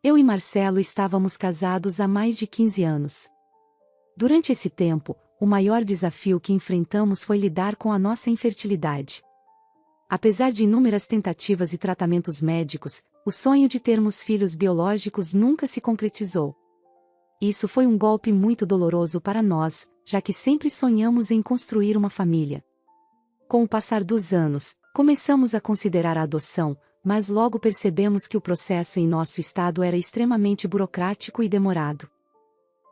Eu e Marcelo estávamos casados há mais de 15 anos. Durante esse tempo, o maior desafio que enfrentamos foi lidar com a nossa infertilidade. Apesar de inúmeras tentativas e tratamentos médicos, o sonho de termos filhos biológicos nunca se concretizou. Isso foi um golpe muito doloroso para nós, já que sempre sonhamos em construir uma família. Com o passar dos anos, começamos a considerar a adoção, mas logo percebemos que o processo em nosso estado era extremamente burocrático e demorado.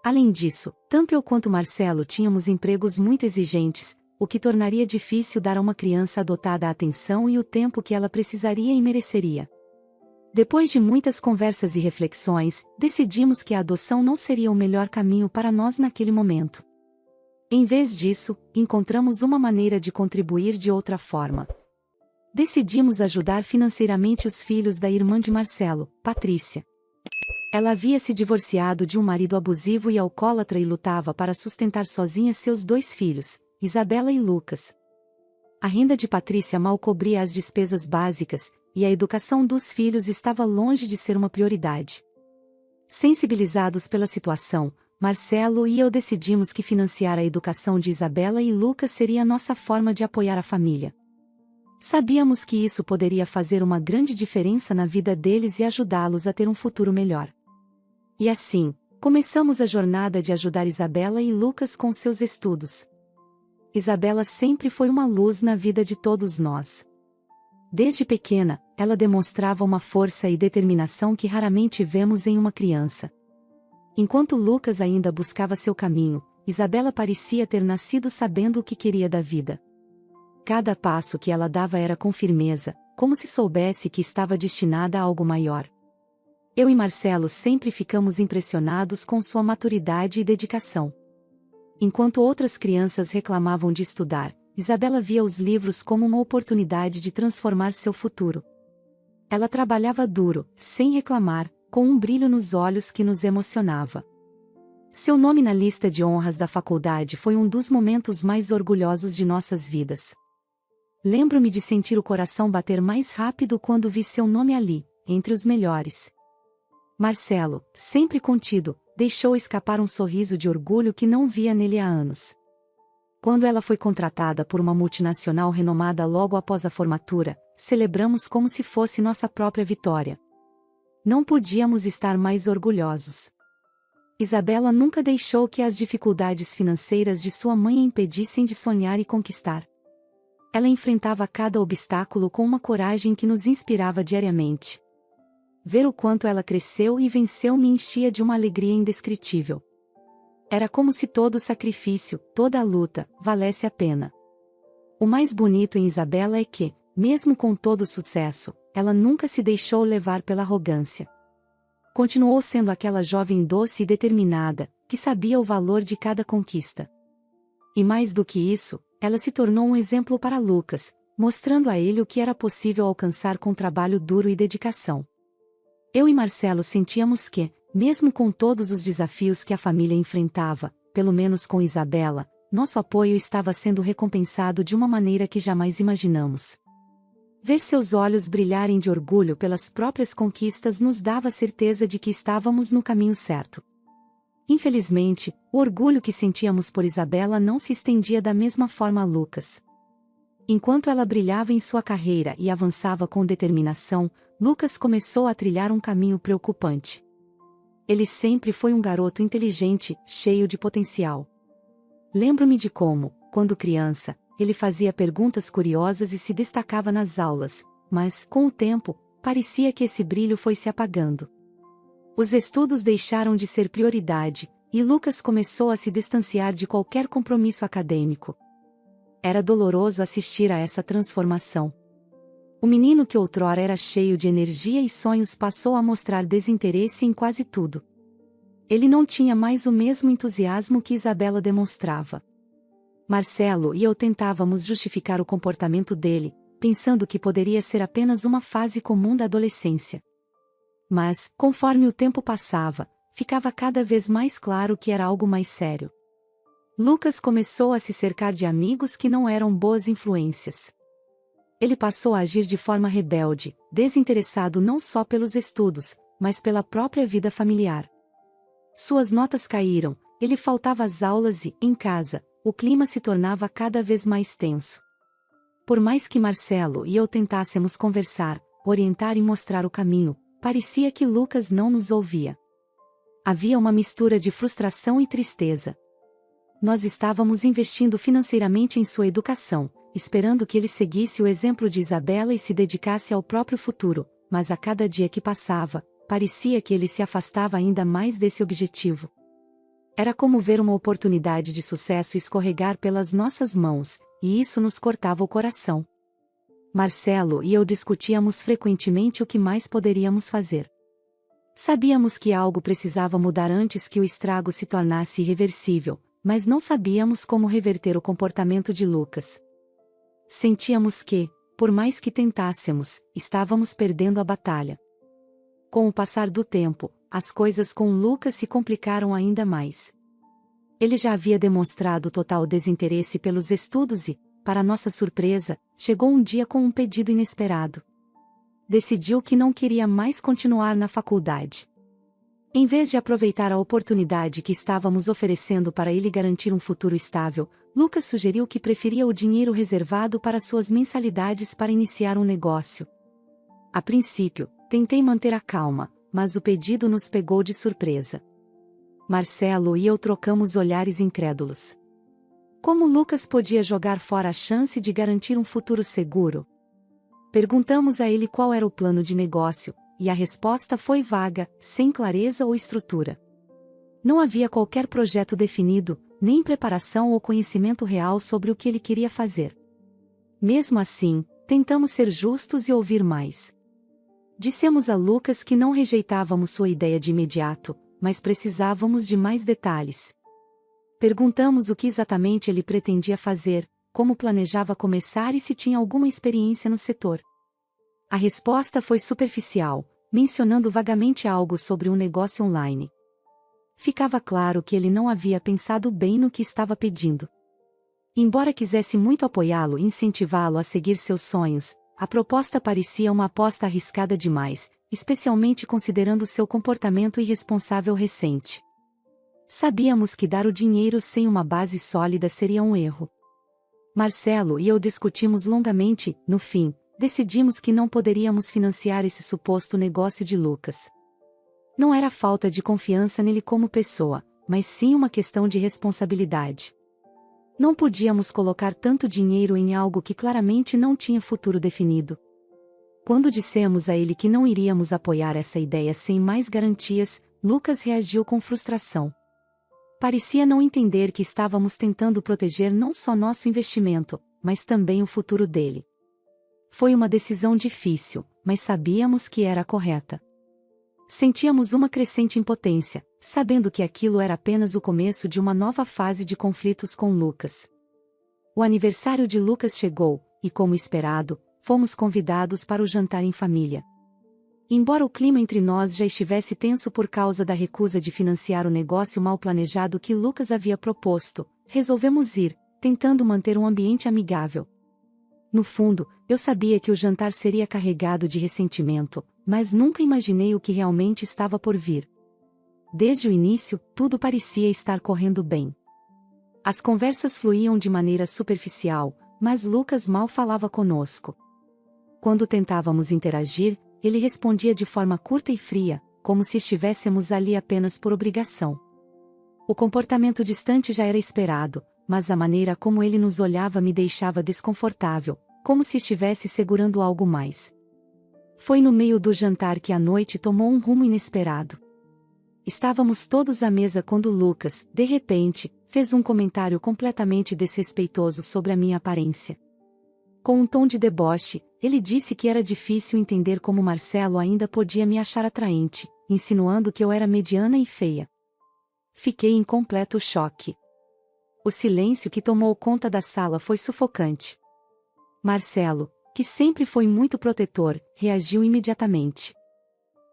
Além disso, tanto eu quanto Marcelo tínhamos empregos muito exigentes, o que tornaria difícil dar a uma criança adotada a atenção e o tempo que ela precisaria e mereceria. Depois de muitas conversas e reflexões, decidimos que a adoção não seria o melhor caminho para nós naquele momento. Em vez disso, encontramos uma maneira de contribuir de outra forma. Decidimos ajudar financeiramente os filhos da irmã de Marcelo, Patrícia. Ela havia se divorciado de um marido abusivo e alcoólatra e lutava para sustentar sozinha seus 2 filhos, Isabela e Lucas. A renda de Patrícia mal cobria as despesas básicas, e a educação dos filhos estava longe de ser uma prioridade. Sensibilizados pela situação, Marcelo e eu decidimos que financiar a educação de Isabela e Lucas seria a nossa forma de apoiar a família. Sabíamos que isso poderia fazer uma grande diferença na vida deles e ajudá-los a ter um futuro melhor. E assim, começamos a jornada de ajudar Isabela e Lucas com seus estudos. Isabela sempre foi uma luz na vida de todos nós. Desde pequena, ela demonstrava uma força e determinação que raramente vemos em uma criança. Enquanto Lucas ainda buscava seu caminho, Isabela parecia ter nascido sabendo o que queria da vida. Cada passo que ela dava era com firmeza, como se soubesse que estava destinada a algo maior. Eu e Marcelo sempre ficamos impressionados com sua maturidade e dedicação. Enquanto outras crianças reclamavam de estudar, Isabela via os livros como uma oportunidade de transformar seu futuro. Ela trabalhava duro, sem reclamar, com um brilho nos olhos que nos emocionava. Seu nome na lista de honras da faculdade foi um dos momentos mais orgulhosos de nossas vidas. Lembro-me de sentir o coração bater mais rápido quando vi seu nome ali, entre os melhores. Marcelo, sempre contido, deixou escapar um sorriso de orgulho que não via nele há anos. Quando ela foi contratada por uma multinacional renomada logo após a formatura, celebramos como se fosse nossa própria vitória. Não podíamos estar mais orgulhosos. Isabela nunca deixou que as dificuldades financeiras de sua mãe a impedissem de sonhar e conquistar. Ela enfrentava cada obstáculo com uma coragem que nos inspirava diariamente. Ver o quanto ela cresceu e venceu me enchia de uma alegria indescritível. Era como se todo sacrifício, toda a luta, valesse a pena. O mais bonito em Isabela é que, mesmo com todo o sucesso, ela nunca se deixou levar pela arrogância. Continuou sendo aquela jovem doce e determinada, que sabia o valor de cada conquista. E mais do que isso, ela se tornou um exemplo para Lucas, mostrando a ele o que era possível alcançar com trabalho duro e dedicação. Eu e Marcelo sentíamos que, mesmo com todos os desafios que a família enfrentava, pelo menos com Isabela, nosso apoio estava sendo recompensado de uma maneira que jamais imaginamos. Ver seus olhos brilharem de orgulho pelas próprias conquistas nos dava certeza de que estávamos no caminho certo. Infelizmente, o orgulho que sentíamos por Isabela não se estendia da mesma forma a Lucas. Enquanto ela brilhava em sua carreira e avançava com determinação, Lucas começou a trilhar um caminho preocupante. Ele sempre foi um garoto inteligente, cheio de potencial. Lembro-me de como, quando criança, ele fazia perguntas curiosas e se destacava nas aulas, mas, com o tempo, parecia que esse brilho foi se apagando. Os estudos deixaram de ser prioridade, e Lucas começou a se distanciar de qualquer compromisso acadêmico. Era doloroso assistir a essa transformação. O menino que outrora era cheio de energia e sonhos passou a mostrar desinteresse em quase tudo. Ele não tinha mais o mesmo entusiasmo que Isabela demonstrava. Marcelo e eu tentávamos justificar o comportamento dele, pensando que poderia ser apenas uma fase comum da adolescência. Mas, conforme o tempo passava, ficava cada vez mais claro que era algo mais sério. Lucas começou a se cercar de amigos que não eram boas influências. Ele passou a agir de forma rebelde, desinteressado não só pelos estudos, mas pela própria vida familiar. Suas notas caíram, ele faltava às aulas e, em casa, o clima se tornava cada vez mais tenso. Por mais que Marcelo e eu tentássemos conversar, orientar e mostrar o caminho, parecia que Lucas não nos ouvia. Havia uma mistura de frustração e tristeza. Nós estávamos investindo financeiramente em sua educação, esperando que ele seguisse o exemplo de Isabela e se dedicasse ao próprio futuro, mas a cada dia que passava, parecia que ele se afastava ainda mais desse objetivo. Era como ver uma oportunidade de sucesso escorregar pelas nossas mãos, e isso nos cortava o coração. Marcelo e eu discutíamos frequentemente o que mais poderíamos fazer. Sabíamos que algo precisava mudar antes que o estrago se tornasse irreversível, mas não sabíamos como reverter o comportamento de Lucas. Sentíamos que, por mais que tentássemos, estávamos perdendo a batalha. Com o passar do tempo, as coisas com Lucas se complicaram ainda mais. Ele já havia demonstrado total desinteresse pelos estudos e, para nossa surpresa, chegou um dia com um pedido inesperado. Decidiu que não queria mais continuar na faculdade. Em vez de aproveitar a oportunidade que estávamos oferecendo para ele garantir um futuro estável, Lucas sugeriu que preferia o dinheiro reservado para suas mensalidades para iniciar um negócio. A princípio, tentei manter a calma, mas o pedido nos pegou de surpresa. Marcelo e eu trocamos olhares incrédulos. Como Lucas podia jogar fora a chance de garantir um futuro seguro? Perguntamos a ele qual era o plano de negócio, e a resposta foi vaga, sem clareza ou estrutura. Não havia qualquer projeto definido, nem preparação ou conhecimento real sobre o que ele queria fazer. Mesmo assim, tentamos ser justos e ouvir mais. Dissemos a Lucas que não rejeitávamos sua ideia de imediato, mas precisávamos de mais detalhes. Perguntamos o que exatamente ele pretendia fazer, como planejava começar e se tinha alguma experiência no setor. A resposta foi superficial, mencionando vagamente algo sobre um negócio online. Ficava claro que ele não havia pensado bem no que estava pedindo. Embora quisesse muito apoiá-lo e incentivá-lo a seguir seus sonhos, a proposta parecia uma aposta arriscada demais, especialmente considerando seu comportamento irresponsável recente. Sabíamos que dar o dinheiro sem uma base sólida seria um erro. Marcelo e eu discutimos longamente, no fim, decidimos que não poderíamos financiar esse suposto negócio de Lucas. Não era falta de confiança nele como pessoa, mas sim uma questão de responsabilidade. Não podíamos colocar tanto dinheiro em algo que claramente não tinha futuro definido. Quando dissemos a ele que não iríamos apoiar essa ideia sem mais garantias, Lucas reagiu com frustração. Parecia não entender que estávamos tentando proteger não só nosso investimento, mas também o futuro dele. Foi uma decisão difícil, mas sabíamos que era a correta. Sentíamos uma crescente impotência, sabendo que aquilo era apenas o começo de uma nova fase de conflitos com Lucas. O aniversário de Lucas chegou, e como esperado, fomos convidados para o jantar em família. Embora o clima entre nós já estivesse tenso por causa da recusa de financiar o negócio mal planejado que Lucas havia proposto, resolvemos ir, tentando manter um ambiente amigável. No fundo, eu sabia que o jantar seria carregado de ressentimento, mas nunca imaginei o que realmente estava por vir. Desde o início, tudo parecia estar correndo bem. As conversas fluíam de maneira superficial, mas Lucas mal falava conosco. Quando tentávamos interagir, ele respondia de forma curta e fria, como se estivéssemos ali apenas por obrigação. O comportamento distante já era esperado, mas a maneira como ele nos olhava me deixava desconfortável, como se estivesse segurando algo mais. Foi no meio do jantar que a noite tomou um rumo inesperado. Estávamos todos à mesa quando Lucas, de repente, fez um comentário completamente desrespeitoso sobre a minha aparência. Com um tom de deboche, ele disse que era difícil entender como Marcelo ainda podia me achar atraente, insinuando que eu era mediana e feia. Fiquei em completo choque. O silêncio que tomou conta da sala foi sufocante. Marcelo, que sempre foi muito protetor, reagiu imediatamente.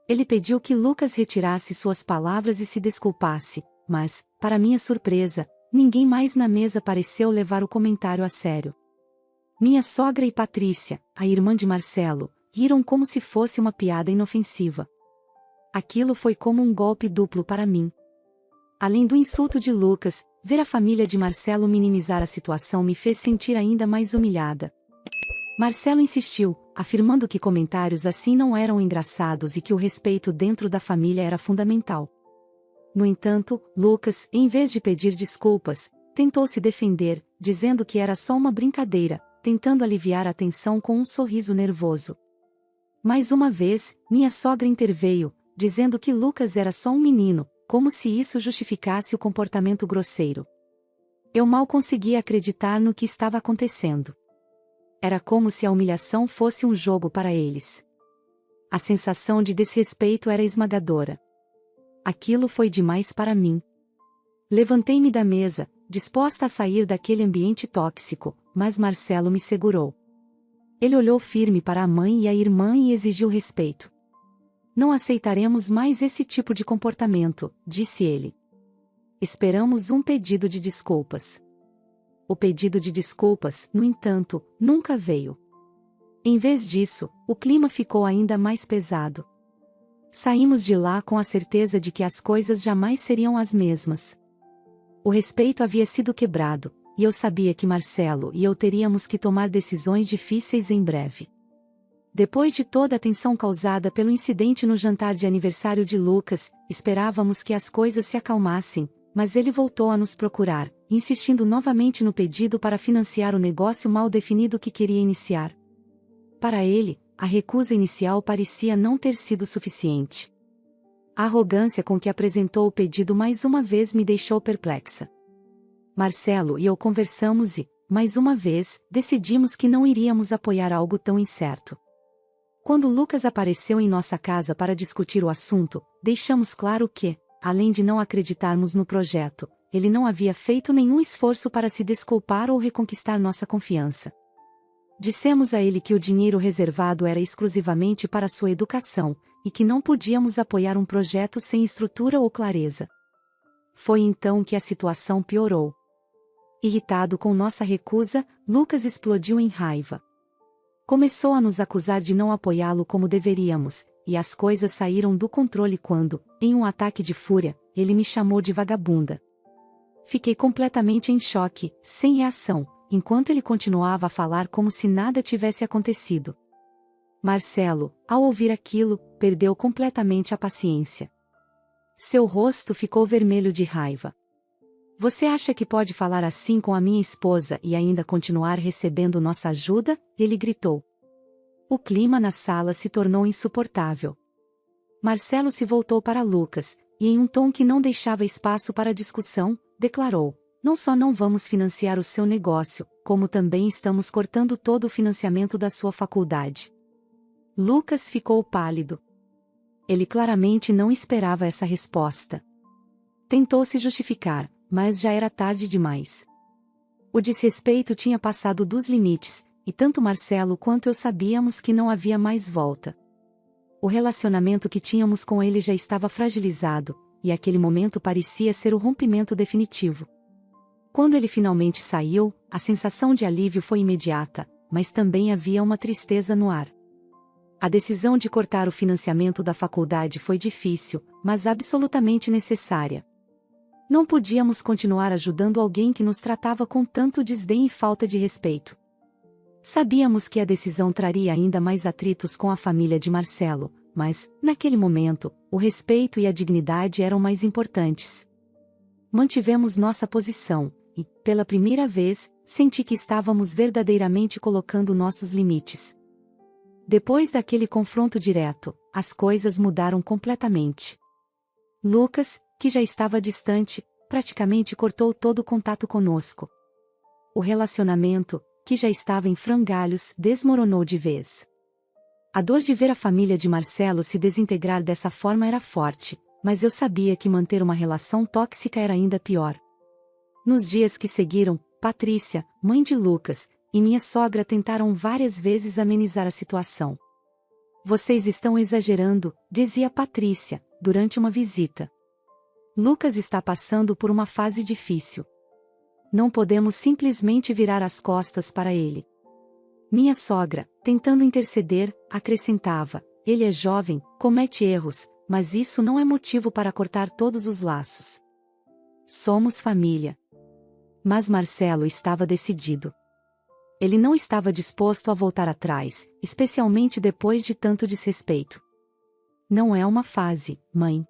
Ele pediu que Lucas retirasse suas palavras e se desculpasse, mas, para minha surpresa, ninguém mais na mesa pareceu levar o comentário a sério. Minha sogra e Patrícia, a irmã de Marcelo, riram como se fosse uma piada inofensiva. Aquilo foi como um golpe duplo para mim. Além do insulto de Lucas, ver a família de Marcelo minimizar a situação me fez sentir ainda mais humilhada. Marcelo insistiu, afirmando que comentários assim não eram engraçados e que o respeito dentro da família era fundamental. No entanto, Lucas, em vez de pedir desculpas, tentou se defender, dizendo que era só uma brincadeira, tentando aliviar a tensão com um sorriso nervoso. Mais uma vez, minha sogra interveio, dizendo que Lucas era só um menino, como se isso justificasse o comportamento grosseiro. Eu mal conseguia acreditar no que estava acontecendo. Era como se a humilhação fosse um jogo para eles. A sensação de desrespeito era esmagadora. Aquilo foi demais para mim. Levantei-me da mesa, disposta a sair daquele ambiente tóxico, mas Marcelo me segurou. Ele olhou firme para a mãe e a irmã e exigiu respeito. Não aceitaremos mais esse tipo de comportamento, disse ele. Esperamos um pedido de desculpas. O pedido de desculpas, no entanto, nunca veio. Em vez disso, o clima ficou ainda mais pesado. Saímos de lá com a certeza de que as coisas jamais seriam as mesmas. O respeito havia sido quebrado, e eu sabia que Marcelo e eu teríamos que tomar decisões difíceis em breve. Depois de toda a tensão causada pelo incidente no jantar de aniversário de Lucas, esperávamos que as coisas se acalmassem, mas ele voltou a nos procurar, insistindo novamente no pedido para financiar o negócio mal definido que queria iniciar. Para ele, a recusa inicial parecia não ter sido suficiente. A arrogância com que apresentou o pedido mais uma vez me deixou perplexa. Marcelo e eu conversamos e, mais uma vez, decidimos que não iríamos apoiar algo tão incerto. Quando Lucas apareceu em nossa casa para discutir o assunto, deixamos claro que, além de não acreditarmos no projeto, ele não havia feito nenhum esforço para se desculpar ou reconquistar nossa confiança. Dissemos a ele que o dinheiro reservado era exclusivamente para sua educação, e que não podíamos apoiar um projeto sem estrutura ou clareza. Foi então que a situação piorou. Irritado com nossa recusa, Lucas explodiu em raiva. Começou a nos acusar de não apoiá-lo como deveríamos, e as coisas saíram do controle quando, em um ataque de fúria, ele me chamou de vagabunda. Fiquei completamente em choque, sem reação, enquanto ele continuava a falar como se nada tivesse acontecido. Marcelo, ao ouvir aquilo, perdeu completamente a paciência. Seu rosto ficou vermelho de raiva. Você acha que pode falar assim com a minha esposa e ainda continuar recebendo nossa ajuda? Ele gritou. O clima na sala se tornou insuportável. Marcelo se voltou para Lucas, e em um tom que não deixava espaço para discussão, declarou: não só não vamos financiar o seu negócio, como também estamos cortando todo o financiamento da sua faculdade. Lucas ficou pálido. Ele claramente não esperava essa resposta. Tentou se justificar, mas já era tarde demais. O desrespeito tinha passado dos limites, e tanto Marcelo quanto eu sabíamos que não havia mais volta. O relacionamento que tínhamos com ele já estava fragilizado, e aquele momento parecia ser o rompimento definitivo. Quando ele finalmente saiu, a sensação de alívio foi imediata, mas também havia uma tristeza no ar. A decisão de cortar o financiamento da faculdade foi difícil, mas absolutamente necessária. Não podíamos continuar ajudando alguém que nos tratava com tanto desdém e falta de respeito. Sabíamos que a decisão traria ainda mais atritos com a família de Marcelo, mas, naquele momento, o respeito e a dignidade eram mais importantes. Mantivemos nossa posição, e, pela primeira vez, senti que estávamos verdadeiramente colocando nossos limites. Depois daquele confronto direto, as coisas mudaram completamente. Lucas, que já estava distante, praticamente cortou todo o contato conosco. O relacionamento, que já estava em frangalhos, desmoronou de vez. A dor de ver a família de Marcelo se desintegrar dessa forma era forte, mas eu sabia que manter uma relação tóxica era ainda pior. Nos dias que seguiram, Patrícia, mãe de Lucas, e minha sogra tentaram várias vezes amenizar a situação. Vocês estão exagerando, dizia Patrícia, durante uma visita. Lucas está passando por uma fase difícil. Não podemos simplesmente virar as costas para ele. Minha sogra, tentando interceder, acrescentava: ele é jovem, comete erros, mas isso não é motivo para cortar todos os laços. Somos família. Mas Marcelo estava decidido. Ele não estava disposto a voltar atrás, especialmente depois de tanto desrespeito. Não é uma fase, mãe.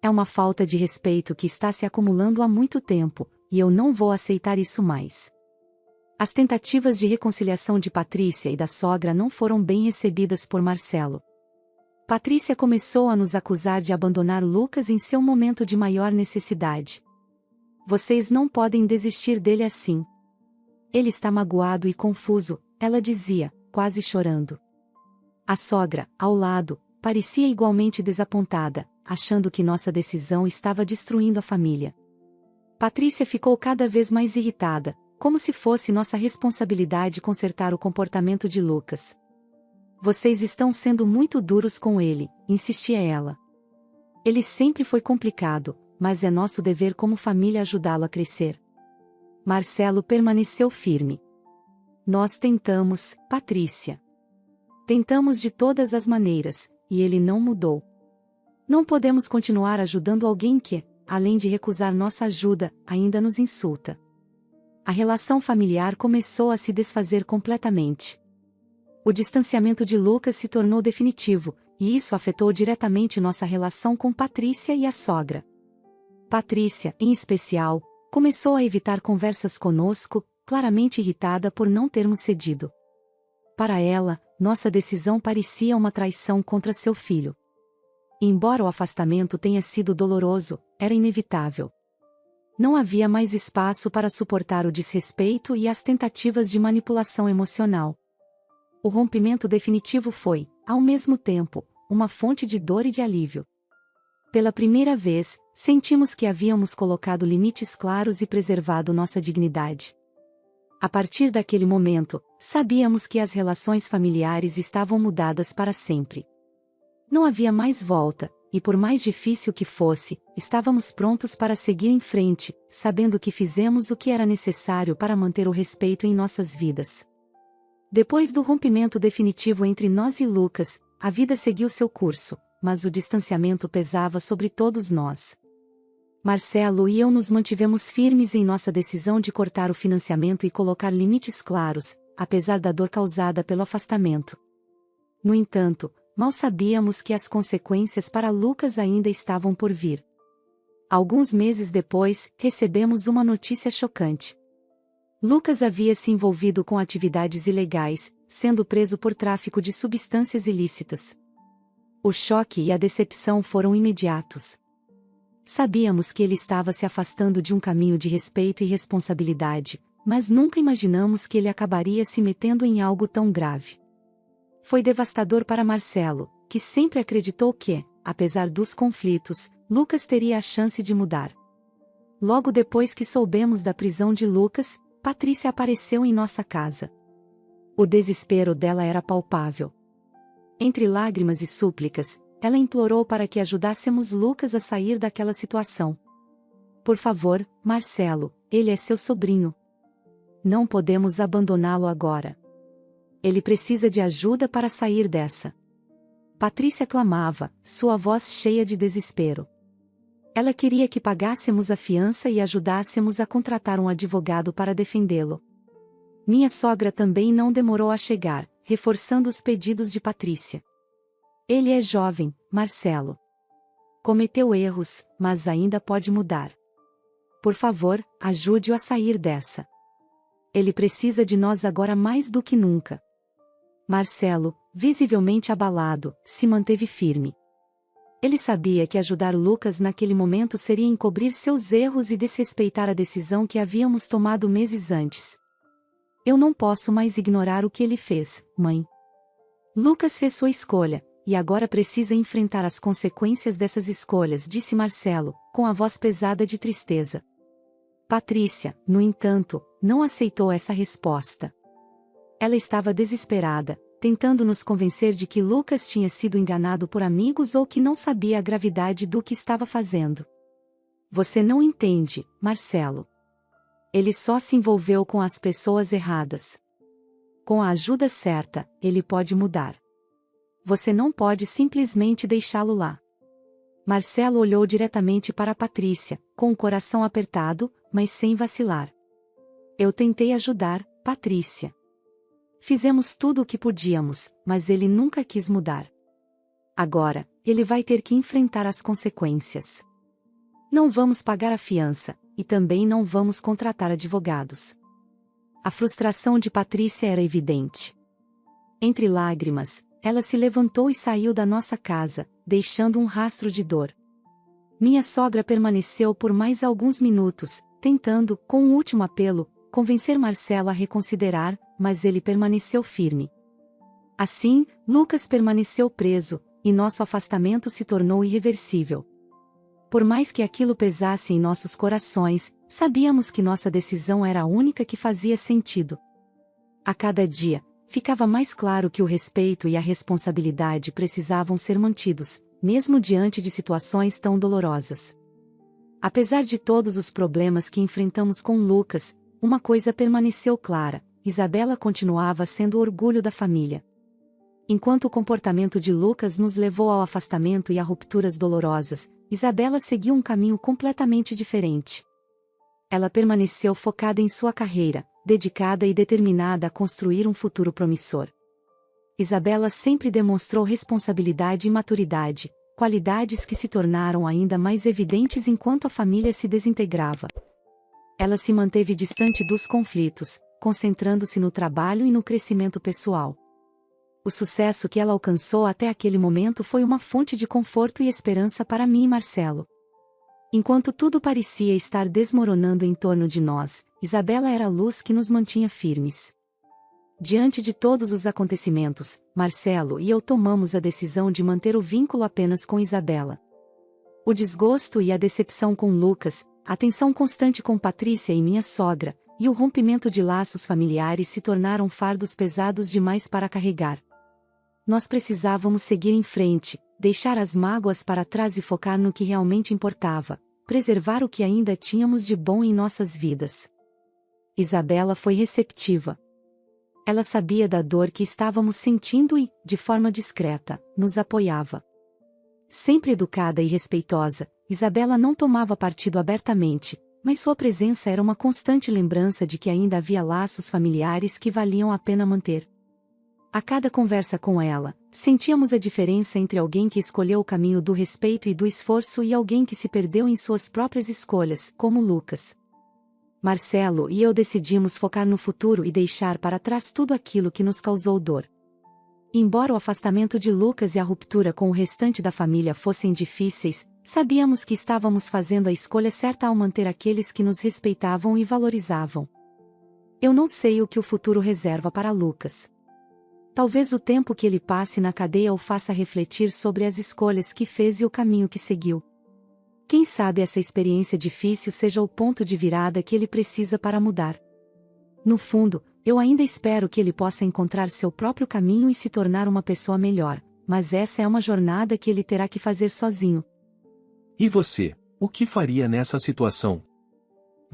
É uma falta de respeito que está se acumulando há muito tempo, e eu não vou aceitar isso mais. As tentativas de reconciliação de Patrícia e da sogra não foram bem recebidas por Marcelo. Patrícia começou a nos acusar de abandonar Lucas em seu momento de maior necessidade. Vocês não podem desistir dele assim. Ele está magoado e confuso, ela dizia, quase chorando. A sogra, ao lado, parecia igualmente desapontada, achando que nossa decisão estava destruindo a família. Patrícia ficou cada vez mais irritada, como se fosse nossa responsabilidade consertar o comportamento de Lucas. Vocês estão sendo muito duros com ele, insistia ela. Ele sempre foi complicado, mas é nosso dever como família ajudá-lo a crescer. Marcelo permaneceu firme. Nós tentamos, Patrícia. Tentamos de todas as maneiras, e ele não mudou. Não podemos continuar ajudando alguém que, além de recusar nossa ajuda, ainda nos insulta. A relação familiar começou a se desfazer completamente. O distanciamento de Lucas se tornou definitivo, e isso afetou diretamente nossa relação com Patrícia e a sogra. Patrícia, em especial, começou a evitar conversas conosco, claramente irritada por não termos cedido. Para ela, nossa decisão parecia uma traição contra seu filho. Embora o afastamento tenha sido doloroso, era inevitável. Não havia mais espaço para suportar o desrespeito e as tentativas de manipulação emocional. O rompimento definitivo foi, ao mesmo tempo, uma fonte de dor e de alívio. Pela primeira vez, sentimos que havíamos colocado limites claros e preservado nossa dignidade. A partir daquele momento, sabíamos que as relações familiares estavam mudadas para sempre. Não havia mais volta, e por mais difícil que fosse, estávamos prontos para seguir em frente, sabendo que fizemos o que era necessário para manter o respeito em nossas vidas. Depois do rompimento definitivo entre nós e Lucas, a vida seguiu seu curso, mas o distanciamento pesava sobre todos nós. Marcelo e eu nos mantivemos firmes em nossa decisão de cortar o financiamento e colocar limites claros, apesar da dor causada pelo afastamento. No entanto, mal sabíamos que as consequências para Lucas ainda estavam por vir. Alguns meses depois, recebemos uma notícia chocante. Lucas havia se envolvido com atividades ilegais, sendo preso por tráfico de substâncias ilícitas. O choque e a decepção foram imediatos. Sabíamos que ele estava se afastando de um caminho de respeito e responsabilidade, mas nunca imaginamos que ele acabaria se metendo em algo tão grave. Foi devastador para Marcelo, que sempre acreditou que, apesar dos conflitos, Lucas teria a chance de mudar. Logo depois que soubemos da prisão de Lucas, Patrícia apareceu em nossa casa. O desespero dela era palpável. Entre lágrimas e súplicas, ela implorou para que ajudássemos Lucas a sair daquela situação. Por favor, Marcelo, ele é seu sobrinho. Não podemos abandoná-lo agora. Ele precisa de ajuda para sair dessa. Patrícia clamava, sua voz cheia de desespero. Ela queria que pagássemos a fiança e ajudássemos a contratar um advogado para defendê-lo. Minha sogra também não demorou a chegar, reforçando os pedidos de Patrícia. Ele é jovem, Marcelo. Cometeu erros, mas ainda pode mudar. Por favor, ajude-o a sair dessa. Ele precisa de nós agora mais do que nunca. Marcelo, visivelmente abalado, se manteve firme. Ele sabia que ajudar Lucas naquele momento seria encobrir seus erros e desrespeitar a decisão que havíamos tomado meses antes. Eu não posso mais ignorar o que ele fez, mãe. Lucas fez sua escolha, e agora precisa enfrentar as consequências dessas escolhas, disse Marcelo, com a voz pesada de tristeza. Patrícia, no entanto, não aceitou essa resposta. Ela estava desesperada, tentando nos convencer de que Lucas tinha sido enganado por amigos ou que não sabia a gravidade do que estava fazendo. Você não entende, Marcelo. Ele só se envolveu com as pessoas erradas. Com a ajuda certa, ele pode mudar. Você não pode simplesmente deixá-lo lá. Marcelo olhou diretamente para Patrícia, com o coração apertado, mas sem vacilar. Eu tentei ajudar, Patrícia. Fizemos tudo o que podíamos, mas ele nunca quis mudar. Agora, ele vai ter que enfrentar as consequências. Não vamos pagar a fiança, e também não vamos contratar advogados. A frustração de Patrícia era evidente. Entre lágrimas, ela se levantou e saiu da nossa casa, deixando um rastro de dor. Minha sogra permaneceu por mais alguns minutos, tentando, com um último apelo, convencer Marcelo a reconsiderar, mas ele permaneceu firme. Assim, Lucas permaneceu preso, e nosso afastamento se tornou irreversível. Por mais que aquilo pesasse em nossos corações, sabíamos que nossa decisão era a única que fazia sentido. A cada dia, ficava mais claro que o respeito e a responsabilidade precisavam ser mantidos, mesmo diante de situações tão dolorosas. Apesar de todos os problemas que enfrentamos com Lucas, uma coisa permaneceu clara: Isabela continuava sendo o orgulho da família. Enquanto o comportamento de Lucas nos levou ao afastamento e a rupturas dolorosas, Isabela seguiu um caminho completamente diferente. Ela permaneceu focada em sua carreira, dedicada e determinada a construir um futuro promissor. Isabela sempre demonstrou responsabilidade e maturidade, qualidades que se tornaram ainda mais evidentes enquanto a família se desintegrava. Ela se manteve distante dos conflitos, concentrando-se no trabalho e no crescimento pessoal. O sucesso que ela alcançou até aquele momento foi uma fonte de conforto e esperança para mim e Marcelo. Enquanto tudo parecia estar desmoronando em torno de nós, Isabela era a luz que nos mantinha firmes. Diante de todos os acontecimentos, Marcelo e eu tomamos a decisão de manter o vínculo apenas com Isabela. O desgosto e a decepção com Lucas, a tensão constante com Patrícia e minha sogra, e o rompimento de laços familiares se tornaram fardos pesados demais para carregar. Nós precisávamos seguir em frente, deixar as mágoas para trás e focar no que realmente importava, preservar o que ainda tínhamos de bom em nossas vidas. Isabela foi receptiva. Ela sabia da dor que estávamos sentindo e, de forma discreta, nos apoiava. Sempre educada e respeitosa, Isabela não tomava partido abertamente, mas sua presença era uma constante lembrança de que ainda havia laços familiares que valiam a pena manter. A cada conversa com ela, sentíamos a diferença entre alguém que escolheu o caminho do respeito e do esforço e alguém que se perdeu em suas próprias escolhas, como Lucas. Marcelo e eu decidimos focar no futuro e deixar para trás tudo aquilo que nos causou dor. Embora o afastamento de Lucas e a ruptura com o restante da família fossem difíceis, sabíamos que estávamos fazendo a escolha certa ao manter aqueles que nos respeitavam e valorizavam. Eu não sei o que o futuro reserva para Lucas. Talvez o tempo que ele passe na cadeia o faça refletir sobre as escolhas que fez e o caminho que seguiu. Quem sabe essa experiência difícil seja o ponto de virada que ele precisa para mudar. No fundo, eu ainda espero que ele possa encontrar seu próprio caminho e se tornar uma pessoa melhor, mas essa é uma jornada que ele terá que fazer sozinho. E você, o que faria nessa situação?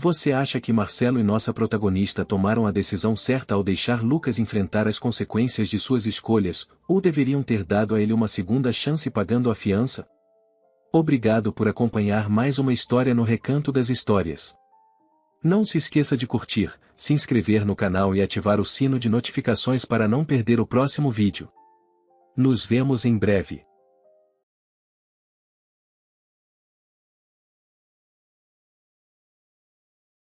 Você acha que Marcelo e nossa protagonista tomaram a decisão certa ao deixar Lucas enfrentar as consequências de suas escolhas, ou deveriam ter dado a ele uma segunda chance pagando a fiança? Obrigado por acompanhar mais uma história no Recanto das Histórias. Não se esqueça de curtir, se inscrever no canal e ativar o sino de notificações para não perder o próximo vídeo. Nos vemos em breve.